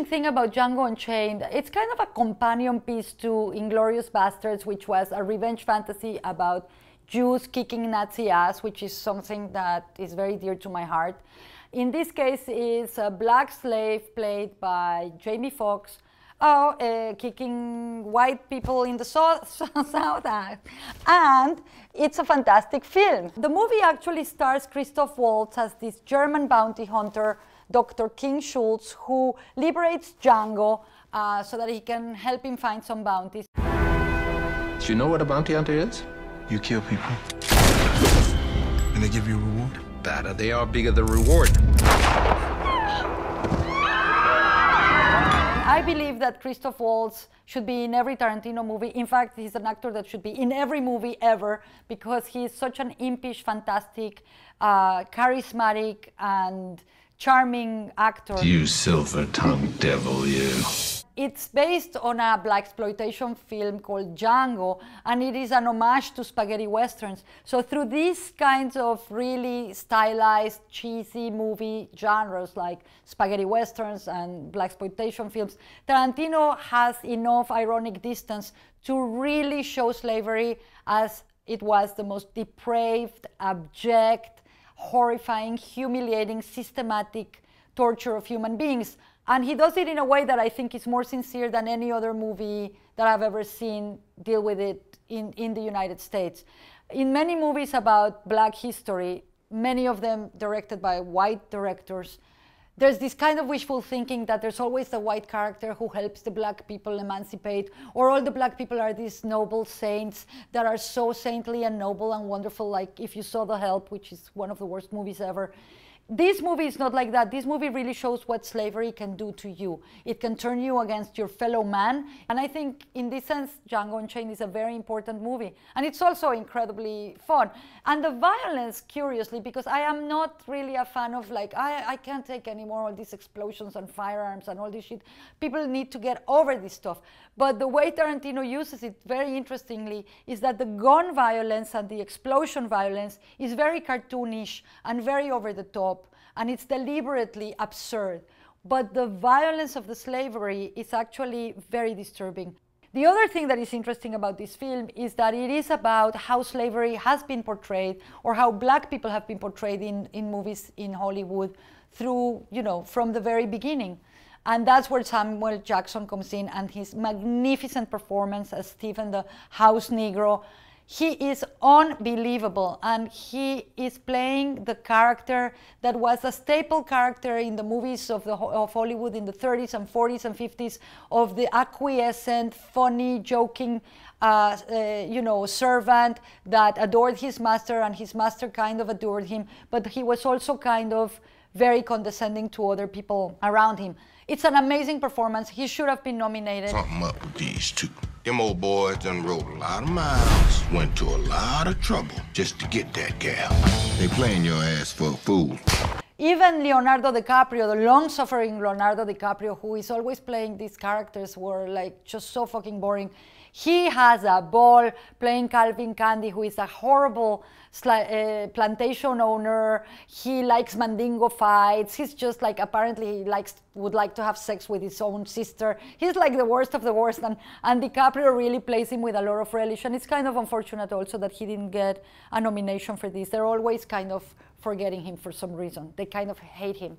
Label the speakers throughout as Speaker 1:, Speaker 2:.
Speaker 1: interesting thing about Django Unchained, it's kind of a companion piece to Inglourious Basterds, which was a revenge fantasy about Jews kicking Nazi ass, which is something that is very dear to my heart. In this case, it's a black slave played by Jamie Foxx, kicking white people in the South. And it's a fantastic film. The movie actually stars Christoph Waltz as this German bounty hunter, Dr. King Schultz, who liberates Django so that he can help him find some bounties.
Speaker 2: Do you know what a bounty hunter is?
Speaker 3: You kill people, and they give you a reward.
Speaker 2: Better they are, bigger the reward.
Speaker 1: I believe that Christoph Waltz should be in every Tarantino movie. In fact, he's an actor that should be in every movie ever because he's such an impish, fantastic, charismatic, and charming actor.
Speaker 4: You silver-tongued devil, you.
Speaker 1: It's based on a blaxploitation film called Django, and it is an homage to spaghetti westerns. So through these kinds of really stylized, cheesy movie genres like spaghetti westerns and blaxploitation films, Tarantino has enough ironic distance to really show slavery as it was the most depraved, abject, horrifying, humiliating, systematic torture of human beings. And he does it in a way that I think is more sincere than any other movie that I've ever seen deal with it in the United States. In many movies about black history, many of them directed by white directors, there's this kind of wishful thinking that there's always the white character who helps the black people emancipate, or all the black people are these noble saints that are so saintly and noble and wonderful, like if you saw The Help, which is one of the worst movies ever. This movie is not like that. This movie really shows what slavery can do to you. It can turn you against your fellow man. And I think in this sense, Django Unchained is a very important movie. And it's also incredibly fun. And the violence, curiously, because I am not really a fan of like, I can't take anymore all these explosions and firearms and all this shit. People need to get over this stuff. But the way Tarantino uses it, very interestingly, is that the gun violence and the explosion violence is very cartoonish and very over the top. And it's deliberately absurd. But the violence of the slavery is actually very disturbing. The other thing that is interesting about this film is that it is about how slavery has been portrayed, or how black people have been portrayed in movies in Hollywood through, you know, from the very beginning. And that's where Samuel Jackson comes in, and his magnificent performance as Stephen the House Negro. He is unbelievable, and he is playing the character that was a staple character in the movies of Hollywood in the 30s and 40s and 50s, of the acquiescent, funny, joking, servant that adored his master, and his master kind of adored him, but he was also kind of very condescending to other people around him. It's an amazing performance. He should have been nominated.
Speaker 5: Something up with these two. Them old boys done rode a lot of miles, went to a lot of trouble just to get that gal. They playing your ass for a fool.
Speaker 1: Even Leonardo DiCaprio, the long-suffering Leonardo DiCaprio, who is always playing these characters who are like just so fucking boring, he has a ball playing Calvin Candy, who is a horrible plantation owner. He likes Mandingo fights. He's just like, apparently he would like to have sex with his own sister. He's like the worst of the worst, and DiCaprio really plays him with a lot of relish. And it's kind of unfortunate also that he didn't get a nomination for this. They're always kind of forgetting him for some reason. They kind of hate him.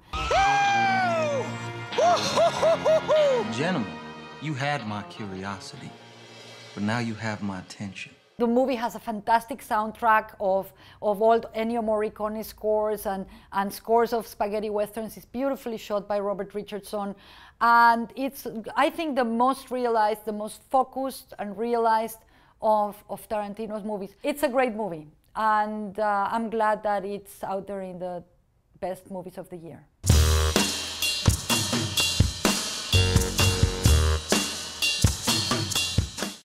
Speaker 6: Gentlemen, you had my curiosity, but now you have my attention.
Speaker 1: The movie has a fantastic soundtrack of all Ennio Morricone scores and scores of spaghetti westerns. It's beautifully shot by Robert Richardson. And it's, I think, the most realized, the most focused and realized of Tarantino's movies. It's a great movie. And I'm glad that it's out there in the best movies of the year.